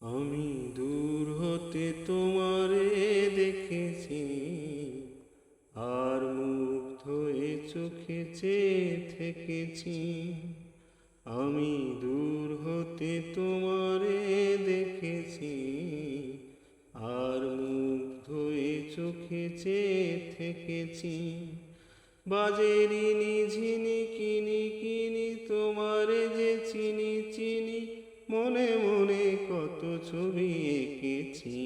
আমি দূর হতে তোমারে দেখেছি, আর মুগ্ধ হয়ে চোখে চেয়ে থেকেছি। আমি দূর হতে তোমারে দেখেছি, আর মুগ্ধ হয়ে চোখে চেয়ে থেকেছি। বাজেরি নিঝিনি কিনি কিনি তোমারে যে চিনি চিনি, মনে মনে কত ছবি এঁকেছি।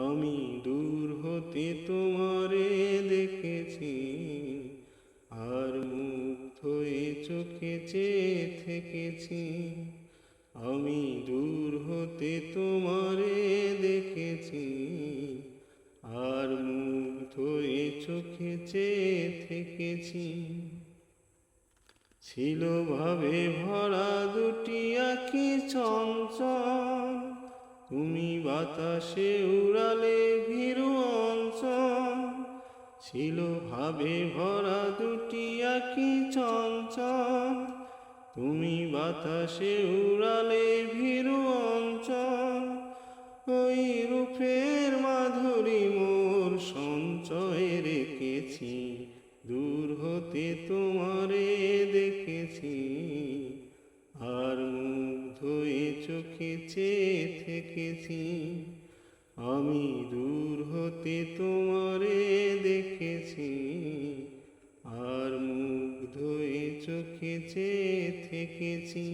আমি দূর হতে তোমারে দেখেছি, আর মুগ্ধ হয়ে চোখে চেয়ে থেকেছি। আমি দূর হতে তোমারে দেখেছি, আর মুগ্ধ হয়ে চোখে চেয়ে থেকেছি। ছিল ভাবে ভরা দুটি আঁখি চঞ্চল, তুমি বাতাসে উড়ালে ভীরু অঞ্চল। ছিল ভাবে ভরা দুটি আঁখি চঞ্চল, তুমি বাতাসে উড়ালে ভীরু অঞ্চল। ওই রূপের মাধুরী মোর সঞ্চয়ে রেখেছি, দূর হতে তোমারে দেখেছি, আর মুগ্ধ হয়ে চোখে চেয়ে থেকেছি। আমি দূর হতে তোমারে দেখেছি, আর মুগ্ধ হয়ে চোখে চেয়ে থেকেছি।